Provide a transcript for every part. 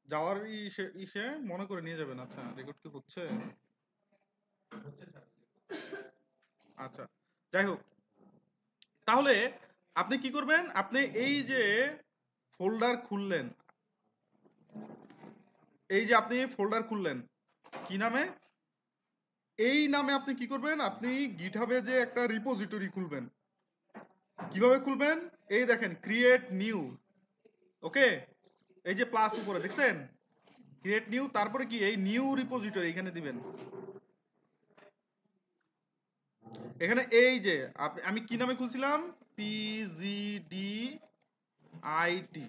যাওয়ার ইসে ইসে মনে করে নিয়ে যাবেন। আচ্ছা, রেকর্ড কি হচ্ছে? আচ্ছা, যাই হোক, তাহলে আপনি কি করবেন? আপনি এই যে ফোল্ডার খুললেন, এই যে আপনি ফোল্ডার খুললেন, কি নামে? এই নামে আপনি কি করবেন? আপনি গিটহাবে যে একটা রিপোজিটরি খুলবেন। কিভাবে খুলবেন? এই দেখেন, ক্রিয়েট নিউ। ওকে, এই যে প্লাস উপরে দেখছেন, ক্রিয়েট নিউ, তারপরে কি এই নিউ রিপোজিটরি এখানে দিবেন। এখানে এই যে আমি কি নামে খুলছিলাম? পিজিডি আইটি,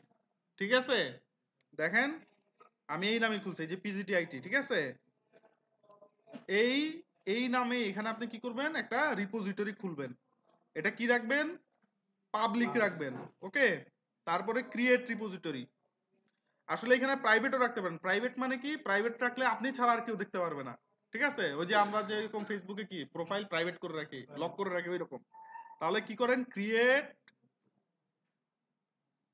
ঠিক আছে? দেখেন, আমি এই নামে খুলছি, এই যে পিজিডি আইটি, ঠিক আছে? এই এই নামে এখানে আপনি কি করবেন? একটা রিপোজিটরি খুলবেন। এটা কি রাখবেন? পাবলিক রাখবেন। ওকে, তারপরে ক্রিয়েট রিপোজিটরি। আসলে এখানে প্রাইভেটও রাখতে পারেন। প্রাইভেট মানে কি? প্রাইভেট রাখলে আপনি ছাড়া আর কেউ দেখতে পারবে না, ঠিক আছে? ওই যে আমরা যে এরকম ফেসবুকে কি প্রোফাইল প্রাইভেট করে রাখি, লক করে রাখি, ওই রকম। তাহলে কি করেন? ক্রিয়েট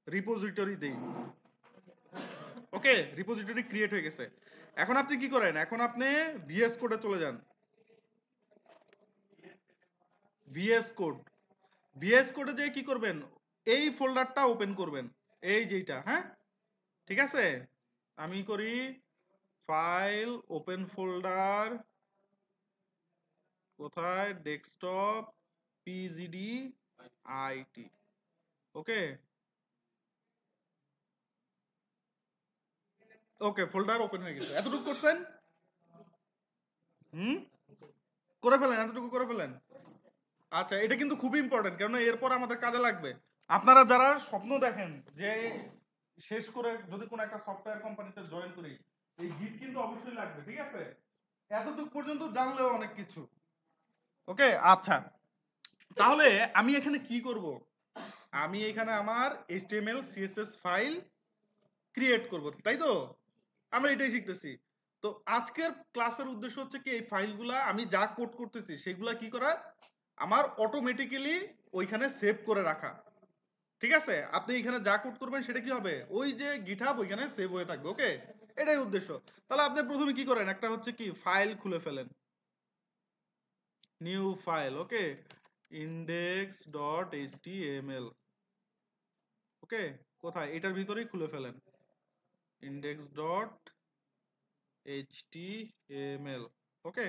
রিপোজিটরি দেই। ওকে, রিপোজিটরি ক্রিয়েট হয়ে গেছে। এখন আপনি কি করেন? এখন আপনি ভিএস কোডে চলে যান। ভিএস কোড, ভিএস কোডে যে কি করবেন? এই ফোল্ডারটা ওপেন করবেন, এই যেটা, হ্যাঁ, ঠিক আছে? আমি করি ফাইল ওপেন ফোল্ডার, কোথায়? Desktop, PGD IT. Okay, okay, folder open হয়ে গেছে। এতটুকু করছেন? হুম, করে ফেলেন, এতটুকু করে ফেলেন। আচ্ছা, এটা কিন্তু খুবই ইম্পর্টেন্ট, কারণ এরপর আমাদের কাজে লাগবে। আপনারা যারা স্বপ্ন দেখেন যে শেষ করে যদি কোনো একটা সফটওয়্যার কোম্পানিতে জয়েন করি, এই গিট কিন্তু অবশ্যই লাগবে, ঠিক আছে? এতটুকু পর্যন্ত জানলেও অনেক কিছু। ওকে, আচ্ছা, তাহলে আমি এখানে কি করব? আমি এখানে আমার এইচটিএমএল সিএসএস ফাইল ক্রিয়েট করব, তাই তো? আমরা এটাই শিখতেছি। তো আজকের ক্লাসের উদ্দেশ্য হচ্ছে কি, এই ফাইলগুলা আমি যা কোড করতেছি সেগুলা কি করা, আমার অটোমেটিক্যালি ওইখানে সেভ করে রাখা। ঠিক আছে? আপনি এখানে যা কোড করবেন সেটা কি হবে? ওই যে গিটহাব ওইখানে সেভ হয়ে থাকবে। ওকে, এটাই উদ্দেশ্য। তাহলে আপনি প্রথমে কি করেন? একটা হচ্ছে কি, ফাইল খুলে ফেলেন, নিউ ফাইল। ওকে, index.html। ওকে, কোথায়? এটার ভিতরেই খুলে ফেলেন, index.html। ওকে,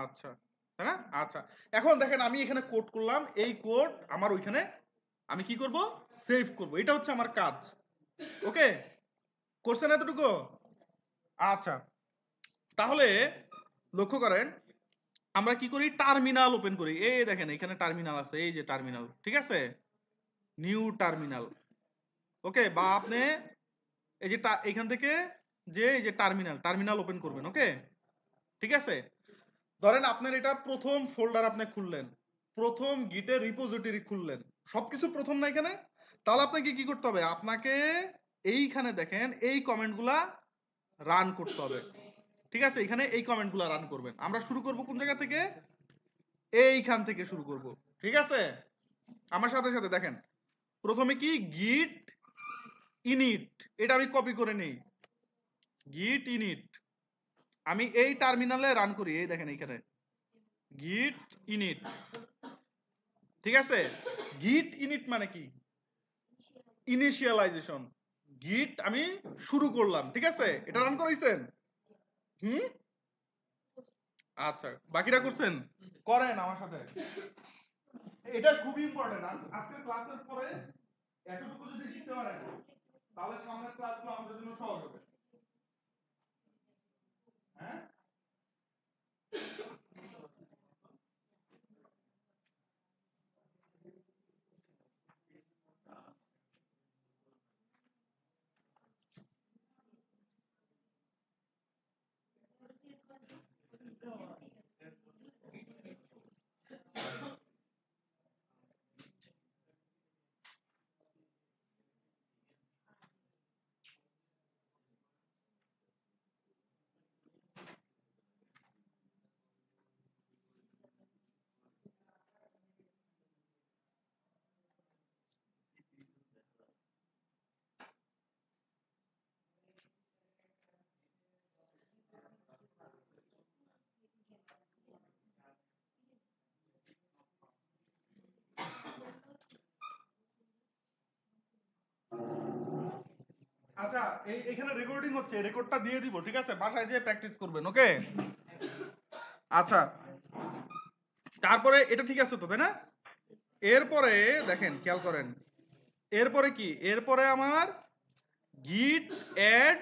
আচ্ছা, তাই না? আচ্ছা, এখন দেখেন আমি এখানে কোড করলাম, এই কোড আমার ওইখানে আমি কি করব? সেভ করব। এটা হচ্ছে আমার কাজ। ওকে, করছেন এতটুকু? আচ্ছা, তাহলে লক্ষ্য করেন, আমরা কি করি? টার্মিনাল ওপেন করি। এই দেখেন এখানে টার্মিনাল আছে, এই যে টার্মিনাল, ঠিক আছে? New terminal. ওকে, বা আপনি এই যে এখান থেকে যে এই যে টার্মিনাল, টার্মিনাল ওপেন করবেন। ওকে, ঠিক আছে? ধরেন আপনার এটা প্রথম ফোল্ডার আপনি খুললেন, প্রথম গিটের রিপোজিটরি খুললেন, সবকিছু প্রথম না এখানে। তাহলে আপনাকে কি করতে হবে? আপনাকে এইখানে দেখেন এই কমেন্টগুলা রান করতে হবে, ঠিক আছে? এখানে এই কমেন্টগুলা রান করবেন। আমরা শুরু করব কোন জায়গা থেকে? এইখান থেকে শুরু করব, ঠিক আছে? আমার সাথে সাথে দেখেন, প্রথমে কি গিট ইনিট, এটা আমি কপি করে নেই। গিট ইনিট আমি এই টার্মিনালে রান করি, এই দেখেন এখানে গিট ইনিট, ঠিক আছে? গিট ইনিট মানে কি? ইনিশিয়ালাইজেশন। গিট আমি শুরু করলাম, ঠিক আছে? এটা রান করাইছেন? হুম, আচ্ছা, বাকিরা করছেন? করেন আমার সাথে, এটা খুবই ইম্পর্টেন্ট। আজকের ক্লাসের পরে এতটুকু যদি শিখতে পারেন, তাহলে সামনের ক্লাসগুলো আমাদের জন্য সহজ হবে। হ্যাঁ, আচ্ছা এখানে রেকর্ডিং হচ্ছে, রেকর্ডটা দিয়ে দিব, ঠিক আছে, বাসায় যেয়ে প্র্যাকটিস করবেন, ওকে। আচ্ছা তারপরে এটা ঠিক আছে তো, তাই না? এরপরে দেখেন, খেয়াল করেন, এরপরে কি, এরপরে আমার git add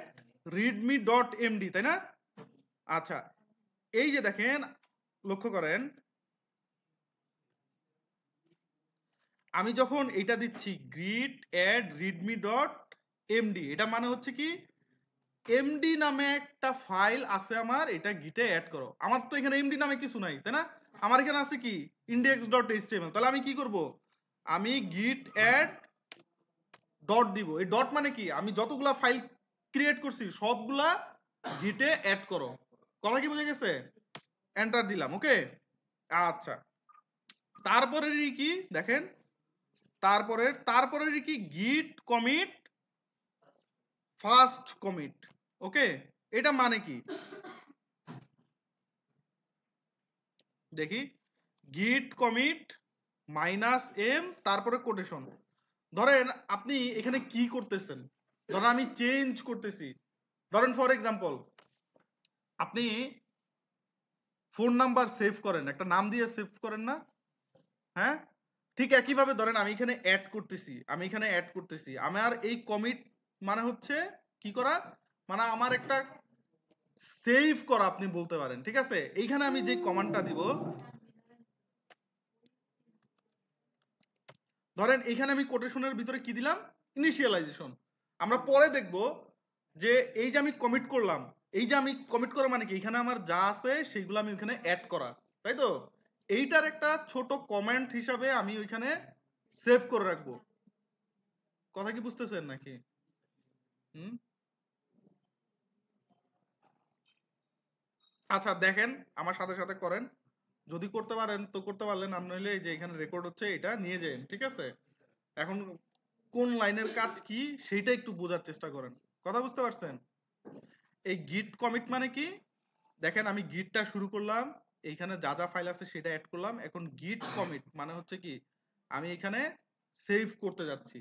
readme dot MD, তাই না? আচ্ছা এই যে দেখেন, লক্ষ্য করেন, আমি যখন এটা দিচ্ছি git add readme dot MD, এটা মানে হচ্ছে কি, এমডি নামে একটা ফাইল আছে আমার, এটা গিটে অ্যাড করো। আমার তো এখানে এমডি নামে কিছু নাই, তাই না? আমার এখানে আছে কি, index.html। তাহলে আমি কি করব, আমি git add ডট দিব। এই ডট মানে কি, আমি যতগুলা ফাইল ক্রিয়েট করছি সবগুলা গিটে অ্যাড করো। কথা কি বুঝে গেছে? এন্টার দিলাম, ওকে। আচ্ছা তারপরে কি দেখেন, তারপরে কি, গিট কমিট ফার্স্ট কমিট, ওকে। এটা মানে কি দেখি, গিট কমিট -m তারপরে কোটেশন। ধরেন আপনি এখানে কি করতেছেন, ধরেন আমি চেঞ্জ করতেছি, ধরেন ফর এক্সাম্পল আপনি ফোন নাম্বার সেভ করেন, একটা নাম দিয়ে সেভ করেন না? হ্যাঁ, ঠিক একইভাবে ধরেন আমি এখানে অ্যাড করতেছি, আমার এই কমিট মানে হচ্ছে কি করা, মানে আমার একটা সেভ করা আপনি বলতে পারেন, ঠিক আছে। এইখানে আমি যে কমান্ডটা দিব, ধরেন এখানে আমি কোটেশনের ভিতরে কি দিলাম, ইনিশিয়ালাইজেশন। আমরা পরে দেখব যে এই যে আমি কমিট করলাম, এই যে আমি কমিট করা মানে কি, এখানে আমার যা আছে সেগুলো আমি ওখানে অ্যাড করা, তাই তো। এইটার একটা ছোট কমেন্ট হিসাবে আমি ওইখানে সেভ করে রাখবো। কথা কি বুঝতেছেন নাকি? হুম। আচ্ছা দেখেন, আমার সাথে সাথে করেন, যদি করতে পারেন তো করতে পারলেন, আর নইলে এই যে এখানে রেকর্ড হচ্ছে, এটা নিয়ে যান, ঠিক আছে। এখন কোন লাইনের কাজ কি সেইটা একটু বোঝার চেষ্টা করেন। কথা বুঝতে পারছেন? এই গিট কমিট মানে কি, দেখেন আমি গিটটা শুরু করলাম, এইখানে যা যা ফাইল আছে সেটা অ্যাড করলাম। এখন গিট কমিট মানে হচ্ছে কি, আমি এখানে সেভ করতে যাচ্ছি,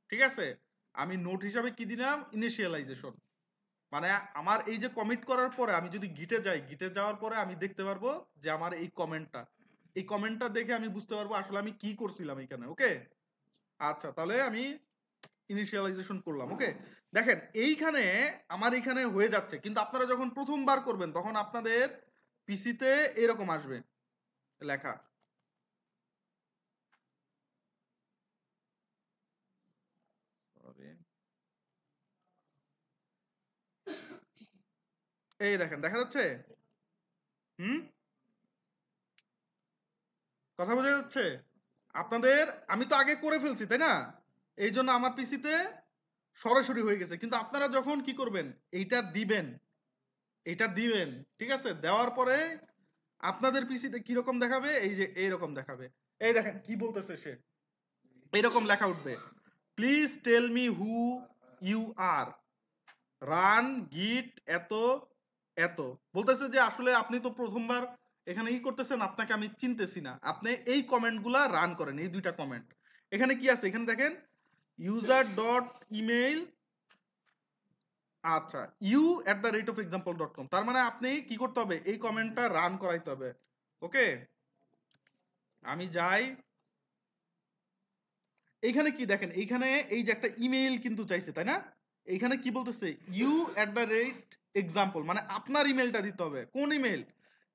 ঠিক আছে। আমি নোট হিসাবে কি দিলাম, ইনিশিয়ালাইজেশন। মানে আমার এই যে কমিট করার পরে আমি যদি গিটে যাই, গিটে যাওয়ার পরে আমি দেখতে পারবো যে আমার এই কমেন্টটা দেখে আমি বুঝতে পারবো আসলে আমি কি করছিলাম এখানে, ওকে। আচ্ছা তাহলে আমি ইনিশিয়ালাইজেশন করলাম, ওকে। দেখেন এইখানে আমার এইখানে হয়ে যাচ্ছে, কিন্তু আপনারা যখন প্রথমবার করবেন তখন আপনাদের পিসিতে এরকম আসবে লেখা। Sorry, এই দেখেন দেখা যাচ্ছে। হুম, কথা বোঝা যাচ্ছে আপনাদের? আমি তো আগে করে ফেলছি, তাই না? এই জন্য আমার পিসিতে সরাসরি হয়ে গেছে। কিন্তু আপনারা যখন কি করবেন, এইটা দিবেন, এইটা দিবেন, ঠিক আছে, দেওয়ার পরে আপনাদের পিসিতে কিরকম দেখাবে, এই যে এইরকম দেখাবে। এই দেখেন কি বলতেছে সে, এইরকম লেখা উঠবে, please tell me who you are, run Git এত এত। বলতেছে যে আসলে আপনি তো প্রথমবার এখানে ই করতেছেন, আপনাকে আমি চিনতেছি না, আপনি এই কমেন্ট গুলা রান করেন, এই দুইটা কমেন্ট। এখানে কি আছে, এখানে দেখেন ইউজার ডট ইমেইল, আচ্ছা you@example.com, তার মানে আপনি কি করতে হবে, এই কমেন্টটা রান করাইতে হবে, ওকে। আমি যাই, এইখানে কি দেখেন, এইখানে এই যে একটা ইমেইল কিন্তু চাইছে, তাই না? এইখানে কি বলতেছে, you@example, মানে আপনার ইমেলটা দিতে হবে। কোন ইমেল,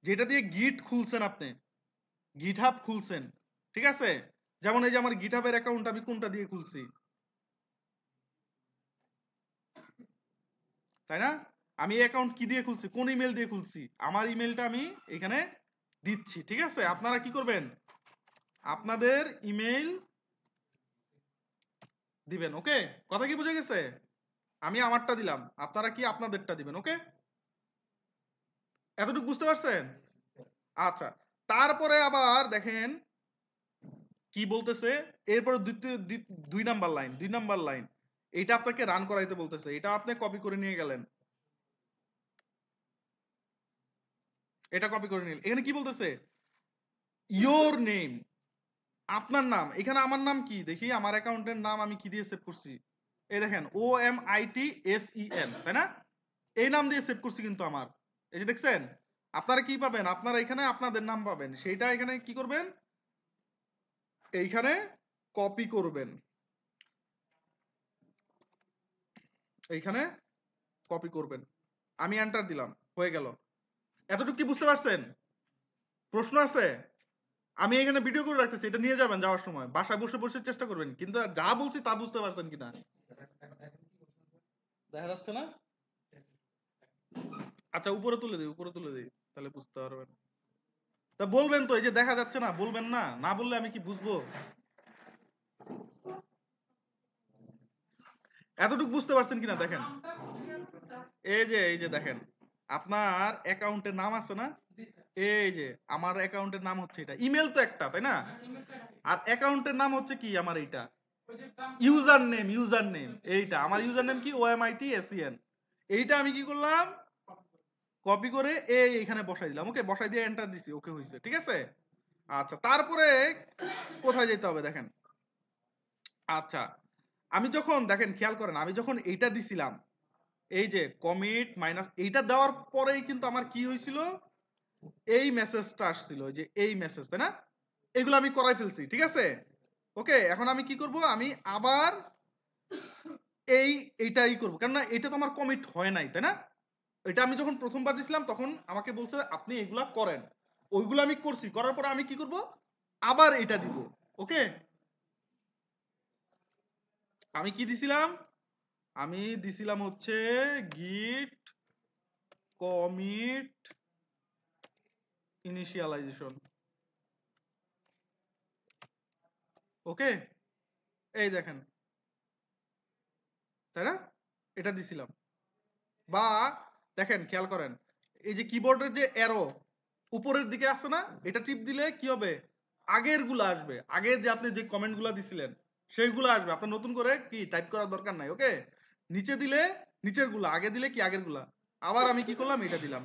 যেটা দিয়ে গিট খুলছেন আপনি, গিটহাব খুলছেন, ঠিক আছে। যেমন এই যে আমার গিটহাবের অ্যাকাউন্ট আমি কোনটা দিয়ে খুলছি, তাই না? আমি অ্যাকাউন্ট কি দিয়ে খুলছি, কোন ইমেল দিয়ে খুলছি, আমার ইমেলটা আমি এখানে দিচ্ছি, ঠিক আছে। আপনারা কি করবেন, আপনাদের ইমেল দিবেন, ওকে। কথা কি বুঝে গেছে? আমি আমারটা দিলাম, আপনারা কি আপনাদেরটা দিবেন, ওকে। এতটুকু বুঝতে পারছেন? আচ্ছা তারপরে আবার দেখেন কি বলতেছে, এরপরে দুই নাম্বার লাইন, এইটা আপনাকে রান করাইতে বলতেছে, এটা আপনি কপি করে নিয়ে গেলেন, এটা কপি করে নিলেন। এখানে কি বলতেছে, ইয়োর নেম, আপনার নাম। এখানে আমার নাম কি দেখি, আমার অ্যাকাউন্টের নাম আমি কি দিয়ে সেভ করছি, এই দেখেন OMITSEN, তাই না? এই নাম দিয়ে সেভ করছি কিন্তু আমার। এই যে দেখছেন, আপনারা কি পাবেন, আপনারা এখানে আপনাদের নাম পাবেন, সেইটা এখানে কি করবেন, এইখানে কপি করবেন, এইখানে কপি করবেন। আমি এন্টার দিলাম, হয়ে গেল। এতটুকু কি বুঝতে পারছেন? প্রশ্ন আছে? আমি এখানে ভিডিও করে রাখতেছি, এটা নিয়ে যাবেন যাওয়ার সময়, বাসায় বসে বসে চেষ্টা করবেন, কিন্তু যা বলছি তা বুঝতে পারছেন কিনা দেখা যাচ্ছে না। আচ্ছা উপরে তুলে দিই, উপরে তুলে দিই, তাহলে বুঝতে পারবেন। তা বলবেন তো, এই যে দেখা যাচ্ছে না, বলবেন না, না বললে আমি কি বুঝবো? এতটুকু বুঝতে পারছেন কিনা দেখেন। এই যে দেখেন, আপনার অ্যাকাউন্টের নাম আছে না, এই যে আমার অ্যাকাউন্টের নাম হচ্ছে এটা, ইমেল তো একটা, তাই না? আর অ্যাকাউন্টের নাম হচ্ছে কি আমার এইটা, ইউজার নেম এইটা আমার ইউজার নেম কি, OMITSEN। এইটা আমি কি করলাম, কপি করে এইখানে বসাই দিলাম। ওকে, বসাই দিয়ে এন্টার দিছি, ওকে হইছে, ঠিক আছে। আচ্ছা তারপরে কোথায় যেতে হবে দেখেন। আচ্ছা আমি যখন দেখেন, খেয়াল করেন, আমি যখন এইটা দিছিলাম, এই যে কমিট মাইনাস এইটা দেওয়ার পরেই কিন্তু আমার কি হয়েছিল, এই মেসেজটা আসছিল, যে এই মেসেজ, তাই না? এগুলো আমি করাই ফেলছি, ঠিক আছে। ওকে, এখন আমি কি করব, আমি আবার এইটাই করব, কেননা এটা তো আমার কমিট হয় নাই, তাই না? এটা আমি যখন প্রথমবার দিছিলাম তখন আমাকে বলছে আপনি এগুলা করেন, ওইগুলো আমি করছি, করার পর আমি কি করব, আবার এটা দিব। ওকে, আমি কি দিছিলাম, আমি দিছিলাম হচ্ছে গিট কমিট ইনিশিয়ালাইজেশন। ওকে, এই দেখেন, তাই না, এটা দিছিলাম। বা দেখেন, খেয়াল করেন, এই যে কিবোর্ডের যে অ্যারো উপরের দিকে আসছে না, এটা টিপ দিলে কি হবে, আগের গুলা আসবে, আগের যে আপনি যে কমেন্ট গুলা দিছিলেন সেইগুলো আসবে, আপনার নতুন করে কি টাইপ করার দরকার নাই। ওকে, নিচে দিলে নিচের গুলা, আগে দিলে কি আগের গুলা। আবার আমি কি করলাম, এটা দিলাম।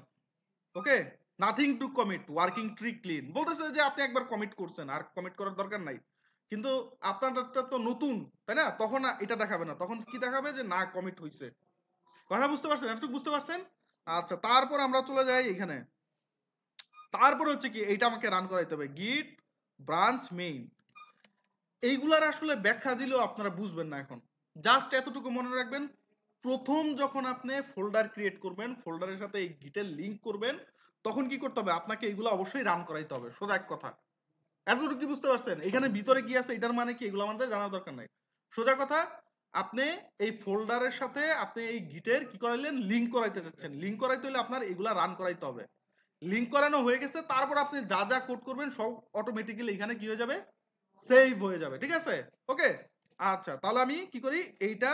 Okay, nothing to commit, working tree clean, বলতেছে যে আপনি একবার কমিট করছেন, আর কমিট করার দরকার নাই। কিন্তু আপনারটা তো নতুন, তাই না, তখন এটা দেখাবে না, তখন কি দেখাবে, যে না কমিট হইছে। কথা বুঝতে পারছেন, এতটুকু বুঝতে পারছেন? আচ্ছা তারপর আমরা চলে যাই এখানে, তারপর হচ্ছে কি এইটা আমাকে রান করাইতে হবে, গিট ব্রাঞ্চ মেইন। এইগুলার আসলে ব্যাখ্যা দিলেও আপনারা বুঝবেন না এখন, জাস্ট এতটুকু মনে রাখবেন, প্রথম যখন আপনি ফোল্ডার ক্রিয়েট করবেন, ফোল্ডারের সাথে এই গিটের লিংক করবেন, তখন কি করতে হবে, আপনাকে এগুলো অবশ্যই রান করাইতে হবে, সোজা এক কথা। এতটুকু কি বুঝতে পারছেন, এখানে ভিতরে কি আছে এটার মানে কি, এগুলো আমাদের জানার দরকার নাই। সোজা কথা, আপনি এই ফোল্ডারের সাথে আপনি এই গিটের কি করাইলেন, লিংক করাইতে চাচ্ছেন, লিংক করাইতে হলে আপনার এগুলা রান করাইতে হবে। লিংক করানো হয়ে গেছে, তারপর আপনি যা যা কোড করবেন সব অটোমেটিক্যালি এখানে কি হয়ে যাবে, সেভ হয়ে যাবে, ঠিক আছে। ওকে, আচ্ছা তাহলে আমি কি করি, এইটা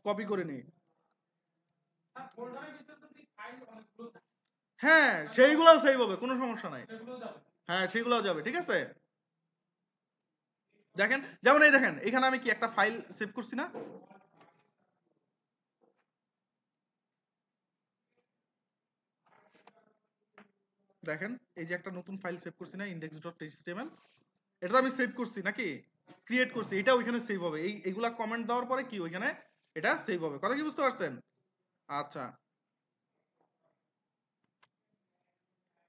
কপি করে নিই। হ্যাঁ সেইগুলোও সেভ হবে, কোনো সমস্যা নাই। হ্যাঁ সেগুলোও যাবে, ঠিক আছে। দেখেন যেমন এই দেখেন, এখানে আমি কি একটা ফাইল সেভ করছি না, দেখেন এই যে একটা নতুন ফাইল সেভ করছি না, index.html, এটা তো আমি সেভ করছি নাকি, ক্রিয়েট করছি, এটা ওইখানে সেভ হবে, এইগুলা কমেন্ট দেওয়ার পরে কি ওইখানে এটা সেভ হবে। কথা কি বুঝতে পারছেন? আচ্ছা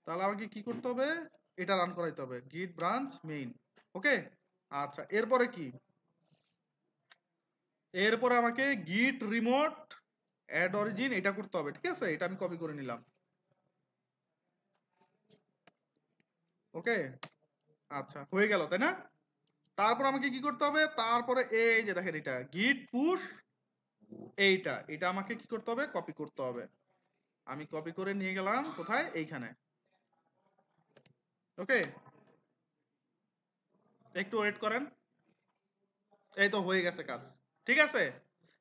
তাহলে আমাকে কি করতে হবে, এটা রান করাইতে হবে, git branch main। ওকে, আচ্ছা এরপরে কি, এরপরে আমাকে git remote add origin এটা করতে হবে, ঠিক আছে, এটা আমি কপি করে নিলাম। ওকে, আচ্ছা হয়ে গেল, তাই না? তারপর আমাকে কি করতে হবে, তারপরে এই যে দেখেন এটা git push, এটা আমাকে কি করতে হবে, কপি করতে হবে। আমি কপি করে নিয়ে গেলাম কোথায়, এইখানে। ওকে, একটু ওয়েট করেন, এই তো হয়ে গেছে কাজ, ঠিক আছে।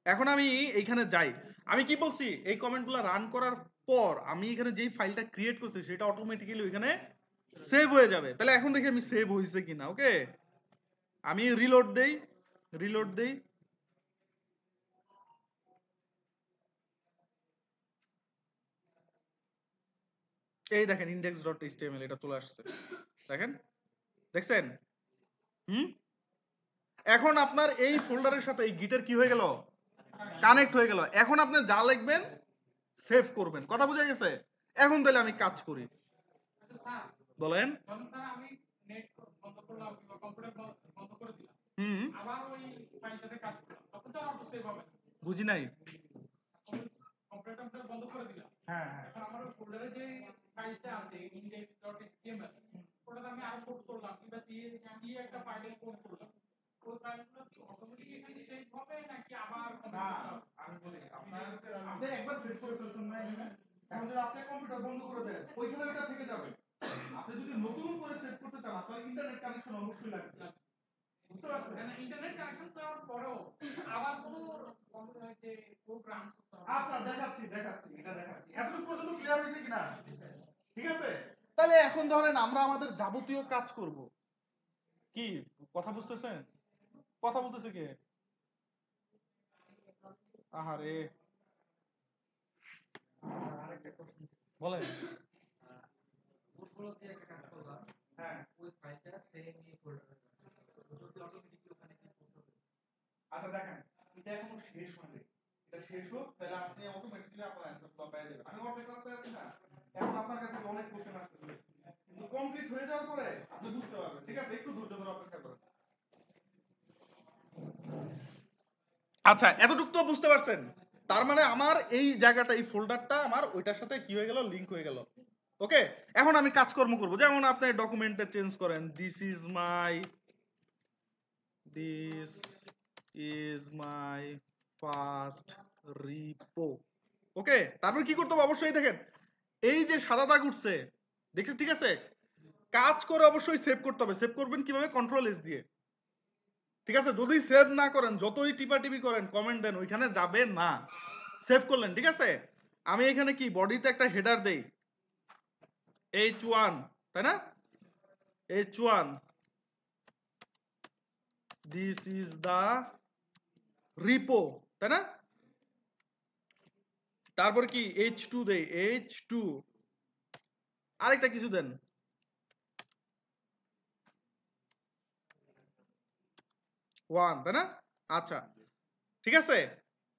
এখন আমি এইখানে যাই, আমি কি বলছি, এই কমেন্টগুলো রান করার পর আমি এখানে যেই ফাইলটা ক্রিয়েট করছি সেটা অটোমেটিক্যালি ওইখানে সেভ হয়ে যাবে। তাহলে এখন দেখি আমি সেভ হয়েছে কিনা। ওকে, আমি রিলোড দেই, রিলোড দেই, এই দেখেন index.html এটা চলে আসছে, দেখেন, দেখছেন? হুম, এখন আপনার এই ফোল্ডারের সাথে এই গিটের কি হয়ে গেল, কানেক্ট হয়ে গেল। এখন আপনি যা লিখবেন সেভ করবেন, কথা বুঝা গেছে? এখন তাহলে আমি কাজ করি, বলেন। হুম, বুঝি নাই। হ্যাঁ হ্যাঁ, না আমি বলি আপনার, আপনি একবার সেভ করে ফেলছেন না এখানে, এখন যদি আপনি কম্পিউটার বন্ধ করে দেন ওইখানে ওটা থেকে যাবে। আপনি যদি নতুন করে সেভ করতে চান আপনার ইন্টারনেট কানেকশন অবশ্যই লাগবে, বুঝতে পারছেন? ইন্টারনেট কানেকশন দেওয়ার পরেও আবার কোনো যে প্রোগ্রাম, আচ্ছা দেখাচ্ছি দেখাচ্ছি, এটা দেখাচ্ছি। এতটুকু পর্যন্ত ক্লিয়ার হয়েছে কিনা? ঠিক আছে, তাহলে এখন ধরেন আমরা আমাদের যাবতীয় কাজ করব। কি কথা বুঝতেছেন? কথা বলতেছে কে? আহারে, বলেন। হ্যাঁ, আচ্ছা দেখেন, এটা এখনো শেষ হয়নি, এটা শেষ হোক তাহলে আপনি অটোমেটিক্যালি আপনার অ্যানসারগুলো পেয়ে যাবেন। আমি অনেক রাস্তায় আছি না, এখন আপনার কাছে অনেক কোশ্চেন আসতেছে, কিন্তু কমপ্লিট হয়ে যাওয়ার পরে আপনি বুঝতে পারবেন। ঠিক আছে, একটু ধৈর্য ধরে অপেক্ষা করেন। আচ্ছা, এতটুকু তো বুঝতে পারছেন। তার মানে আমার এই জায়গাটা, এই ফোল্ডারটা আমার ওইটার সাথে কি হয়ে গেল, লিংক হয়ে গেল। ওকে, এখন আমি কাজকর্ম করব। যেমন আপনি ডকুমেন্টে চেঞ্জ করেন, this is my first repo. Okay, তারপর কি করতে হবে অবশ্যই দেখেন, এই যে সাদা দাগ উঠছে, দেখেন? ঠিক আছে, কাজ করে অবশ্যই সেভ করতে হবে। সেভ করবেন কিভাবে? কন্ট্রোল এস দিয়ে। ঠিক আছে, যদি সেভ না করেন, যতই টিপাটিপি করেন, কমেন্ট দেন, ওইখানে যাবে না। সেভ করলেন, ঠিক আছে। আমি এখানে কি বডিতে একটা হেডার দেই, H1, তাই না? H1, this is the repo, তাই না? তারপর কি H2 দেই, H2, আরেকটা কিছু দেন, 1, তাই না? আচ্ছা, ঠিক আছে।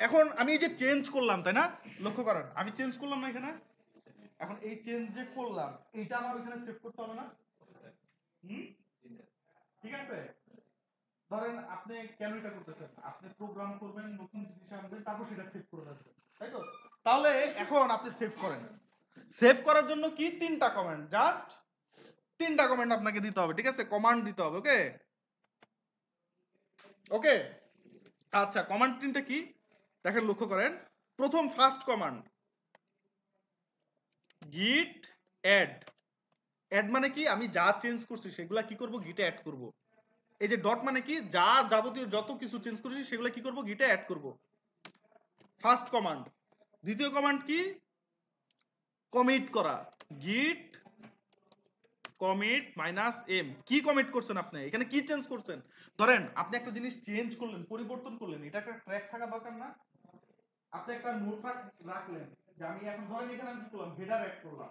এখন আমি এই যে চেঞ্জ করলাম, তাই না? লক্ষ্য করেন, আমি চেঞ্জ করলাম না এখানে। এখন এই চেঞ্জ যে করলাম, এইটা আমার ওখানে সেভ করতে হবে না? হুম, ঠিক আছে। ধরেন আপনি কেন এটা করতেছেন, আপনি প্রোগ্রাম করবেন, নতুন জিনিস আনবেন, তারপর সেটা সেভ করে রাখবেন, তাই তো? তাহলে এখন আপনি সেভ করেন। সেভ করার জন্য কি তিনটা কমান্ড, জাস্ট তিনটা কমান্ড আপনাকে দিতে হবে। ঠিক আছে, কমান্ড দিতে হবে। ওকে ওকে, আচ্ছা, কমান্ড তিনটা কি দেখেন, লক্ষ্য করেন। প্রথম ফার্স্ট কমান্ড, গিট অ্যাড। অ্যাড মানে কি, আমি যা চেঞ্জ করছি সেগুলা কি করব, গিটে অ্যাড করব। এই যে ডট মানে কি, যা যাবতীয় যত কিছু চেঞ্জ করেছি সেগুলো কি করব, গিটে অ্যাড করব। First command. দ্বিতীয় কমান্ড কি, কমিট করা, গিট কমিট -m। কি কমিট করছেন আপনি, এখানে কি চেঞ্জ করছেন? ধরেন আপনি একটা জিনিস চেঞ্জ করলেন, পরিবর্তন করলেন, এটা একটা ট্র্যাক থাকা দরকার না? আপনি একটা নোট রাখলেন যে আমি এখন, ধরেন এখানে আমি কি করলাম, হেডার অ্যাড করলাম,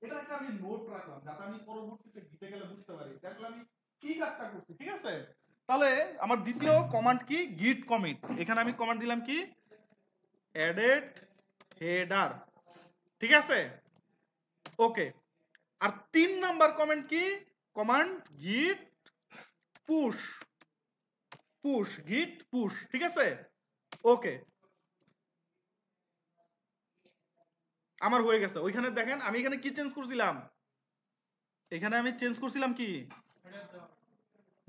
এটা একটা আমি নোট রাখলাম যাতে আমি পরবর্তীতে গিতে গেলে বুঝতে পারি যে আসলে আমি কি কাজটা করছি। ঠিক আছে, তাহলে আমার দ্বিতীয় কমান্ড কি, গিট কমিট। এখানে আমি কমান্ড দিলাম কি, অ্যাডেড হেডার। ঠিক আছে, ওকে। আর 3 নাম্বার কমেন্ট কি, কমান্ড গিট পুশ, গিট পুশ। ঠিক আছে, ওকে, আমার হয়ে গেছে। ওইখানে দেখেন আমি এখানে কি চেঞ্জ করছিলাম, এখানে আমি চেঞ্জ করছিলাম কি,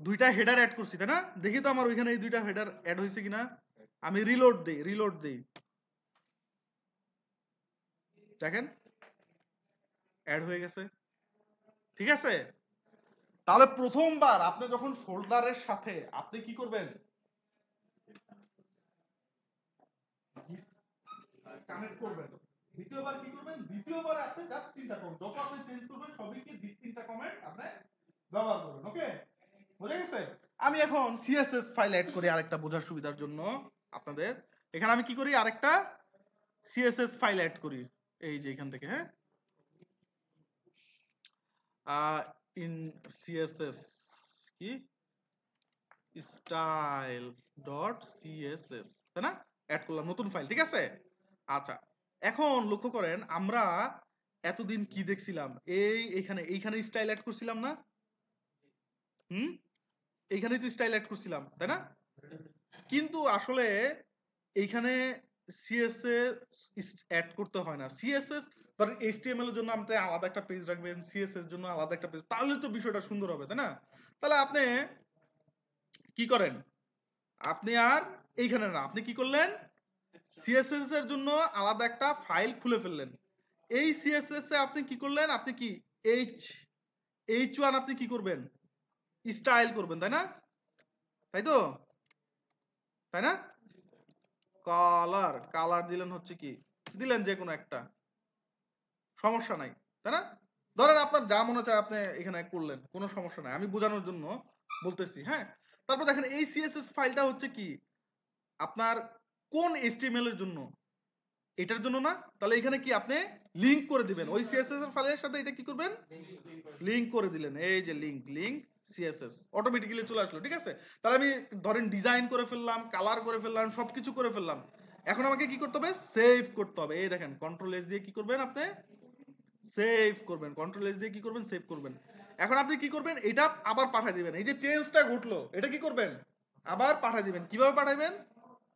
দুইটা হেডার অ্যাড করছি, তাই না? দেখি তো আমার ওইখানে এই দুইটা হেডার অ্যাড হয়েছে কিনা। আমি রিলোড দেই, দেখেন অ্যাড হয়ে গেছে। ঠিক আছে, তাহলে প্রথমবার আপনি যখন ফোল্ডারের সাথে আপনি কি করবেন, কানেক্ট করবেন। দ্বিতীয়বার কি করবেন, দ্বিতীয়বার আপনি জাস্ট তিনটা কমেন্ট, যত আপনি চেঞ্জ করবেন সবই কি তিনটা কমেন্ট আপনি ব্যবহার করবেন। ওকে, বুঝা গেছে? আমি এখন সিএসএস ফাইল অ্যাড করি আরেকটা বোঝার সুবিধার জন্য আপনাদের। এখানে আমি কি করি, আরেকটা সিএসএস ফাইল অ্যাড করি, এই যে এখান থেকে। হ্যাঁ, ইন সিএসএস কি, স্টাইল ডট সিএসএস, তাই না? অ্যাড করলাম নতুন ফাইল, ঠিক আছে? আচ্ছা, এখন লক্ষ্য করেন আমরা এতদিন কি দেখছিলাম, এইখানে স্টাইল অ্যাড করছিলাম না? হুম, এইখানেই তো স্টাইল অ্যাড করছিলাম, তাই না? কিন্তু আসলে এইখানে সিএসএস অ্যাড করতে হয় না। সিএসএস ধরেন এইচটিএমএল এর জন্য আপনি আলাদা একটা পেজ রাখবেন, সিএসএস এর জন্য আলাদা একটা পেজ, তাহলে তো বিষয়টা সুন্দর হবে, তাই না? তাহলে আপনি কি করেন, আপনি আর এইখানে না, আপনি কি করলেন, সিএসএস এর জন্য আলাদা একটা ফাইল খুলে ফেললেন। এই সিএসএস এ আপনি কি করলেন, আপনি কি এইচ এইচ1 আপনি কি করবেন, স্টাইল করবেন, তাই না? তাই তো, তাই না? কালার কালার দিলেন হচ্ছে কি, দিলেন যে কোনো একটা, সমস্যা নাই, তাই না? ধরেন আপনার যা মনে চায় আপনি এখানে করলেন, কোনো সমস্যা নাই, আমি বোঝানোর জন্য বলতেছি, হ্যাঁ? তারপর দেখেন এই সিএসএস ফাইলটা হচ্ছে কি আপনার কোন এইচটিএমএল এর জন্য, এটার জন্য না? তাহলে এখানে কি আপনি লিংক করে দিবেন ওই সিএসএস এর ফাইলের সাথে, এটা কি করবেন, লিংক করে দিলেন, এই যে লিংক সিএসএস অটোমেটিক্যালি চলে আসলো, ঠিক আছে? তাহলে আমি ধরেন ডিজাইন করে ফেললাম, কালার করে ফেললাম, সবকিছু করে ফেললাম। এখন আমাকে কি করতে হবে, সেভ করতে হবে। এই দেখেন কন্ট্রোল এস দিয়ে কি করবেন, আপনি সেভ করবেন, কন্ট্রোল এস দিয়ে কি করবেন, সেভ করবেন। এখন আপনি কি করবেন, এটা আবার পাঠিয়ে দিবেন, এই যে চেঞ্জটা ঘটলো এটা কি করবেন, আবার পাঠিয়ে দিবেন। কিভাবে পাঠাবেন,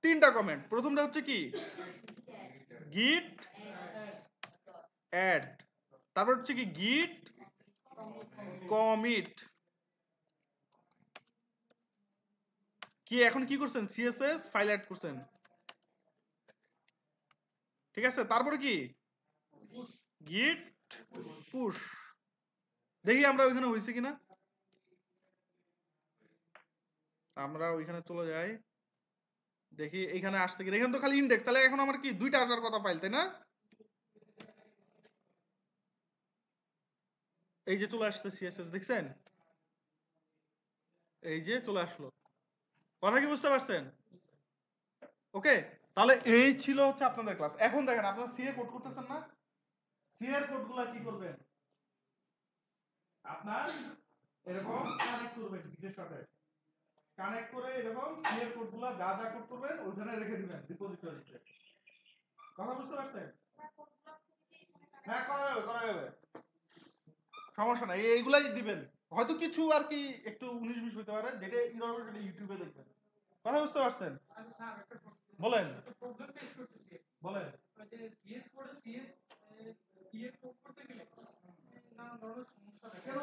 তিনটা কমেন্ট। প্রথমটা হচ্ছে কি গিট অ্যাড, তারপর হচ্ছে কি গিট কমিট। কি এখন কি করছেন, সিএসএস ফাইল অ্যাড করছেন, ঠিক আছে? তারপরে কি গিট পুশ। দেখি আমরা ওইখানে হয়েছে কিনা, আমরা ওইখানে চলে যাই, দেখি এইখানে আসছে কিনা। এখানে তো খালি ইন্ডেক্স, তাহলে এখন আমার কি দুইটা আসার কথা ফাইল, তাই না? এই যে চলে আসছে সিএসএস, দেখছেন? এই যে চলে আসলো। কথা কি বুঝতে পারছেন? ওকে, তাহলে এই ছিল হচ্ছে আপনাদের ক্লাস। এখন দেখেন আপনারা সি এ কোড করতেছেন না, সি এর কোডগুলো কি করবেন, আপনার এরকম কানেক্ট করবেন গিটের সাথে, কানেক্ট করে এরকম সি এর কোডগুলো যা যা কোড করবেন ওইখানে রেখে দিবেন রিপোজিটরিতে। কথা বুঝতে পারছেন? হ্যাঁ, করা যাবে, সমস্যা নাই, এইগুলাই দিবেন। হয়তো কিছু আর কি একটু 19-20 হতে পারে, যেটা ইউটিউবে সেটা ইউটিউবে দেখবেন। কথা বুঝতে পারছেন? বলেন বলেন। কেন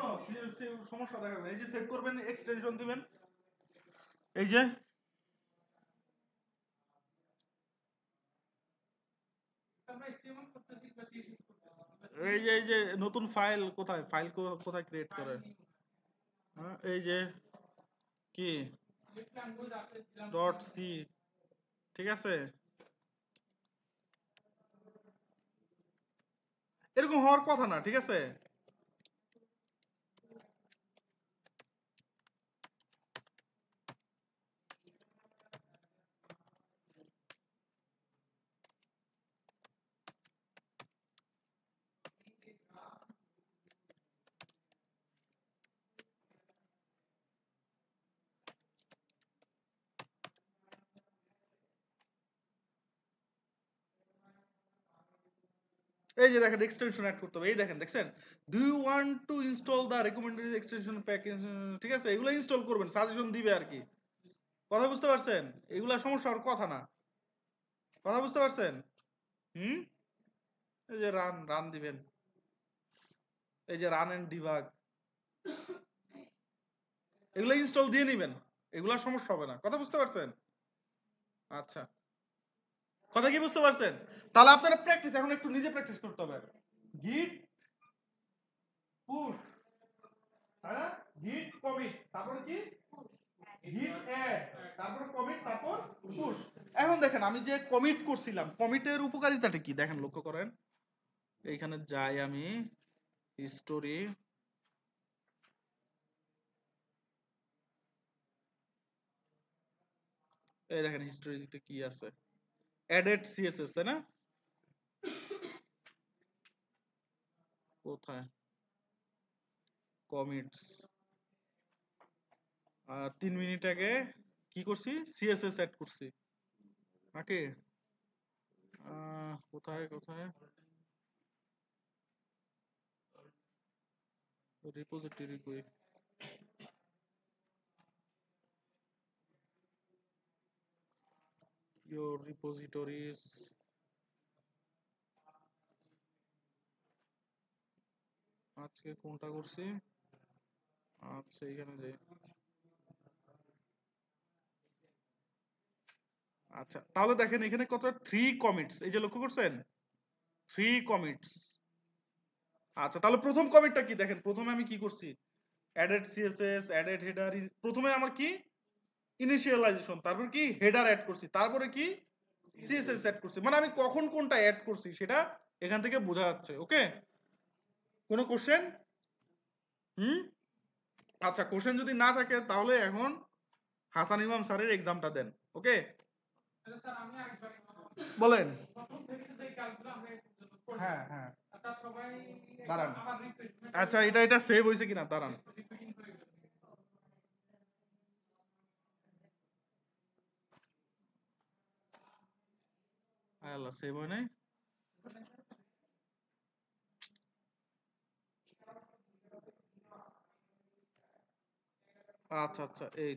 সমস্যা দেখাবেন, এই যে সেভ করবেন, এক্সটেনশন দিবেন, এই যে এই যে নতুন ফাইল কোথায়, ফাইল কোথায় ক্রিয়েট করে, হ্যাঁ, এই যে কি ডট সি, ঠিক আছে? এরকম হওয়ার কথা না, ঠিক আছে? এই যে দেখেন এক্সটেনশন অ্যাড করতে হবে, এই দেখেন দেখছেন, do you want to install the recommended extension package, ঠিক আছে? এগুলো ইনস্টল করবেন, সাজেশন দিবে আর কি। কথা বুঝতে পারছেন? এগুলা সমস্যা হওয়ার কথা না। কথা বুঝতে পারছেন? হুম, এই যে রান রান দিবেন, এই যে রান এন্ড ডিবাগ, এগুলো ইনস্টল দিয়ে নেবেন, এগুলা সমস্যা হবে না। কথা বুঝতে পারছেন? আচ্ছা, কথা কি বুঝতে পারছেন? তাহলে আপনারা প্র্যাকটিস, এখন একটু নিজে প্র্যাকটিস করতে হবে। গিট পুশ, তাই না? গিট কমিট, তারপর কি গিট অ্যাড, তারপর কমিট, তারপর পুশ। এখন দেখেন আমি যে কমিট করছিলাম, কমিটের উপকারিতাটা কি দেখেন, লক্ষ্য করেন। এইখানে যাই আমি, হিস্টোরি, এই দেখেন হিস্টোরিতে কি আছে, অ্যাডেড সিএসএস, তাই না? কোথায় কমিটস, 3 মিনিট আগে কি করছি, সিএসএস অ্যাড করছি নাকি? কোথায় কোথায় রিপোজিটরি কই? your repositories, আজকে কোনটা করছি? আচ্ছা এখানে যে, আচ্ছা তাহলে দেখেন এখানে কত, 3 কমিটস, এই যে লক্ষ্য করছেন 3 কমিটস। আচ্ছা তাহলে প্রথম কমিটটা কি দেখেন, প্রথমে আমি কি করছি, অ্যাডেড সিএসএস অ্যাডেড হেডার, প্রথমে আমার কি ইনিশিয়ালাইজেশন, তারপর কি হেডার অ্যাড করছি, তারপরে কি সিএসএস অ্যাড করছি, মানে আমি কখন কোনটা অ্যাড করছি সেটা এখান থেকে বোঝা যাচ্ছে। ওকে, কোনো কোশ্চেন? হুম, আচ্ছা কোশ্চেন যদি না থাকে তাহলে এখন হাসান ইমাম স্যারের এক্সামটা দেন। ওকে, বলেন। হ্যাঁ হ্যাঁ, দাঁড়ান, আচ্ছা এটা সেভ হয়েছে কিনা দাঁড়ান। আল্লাহ, সেভ হয় নাই। আচ্ছা আচ্ছা, এই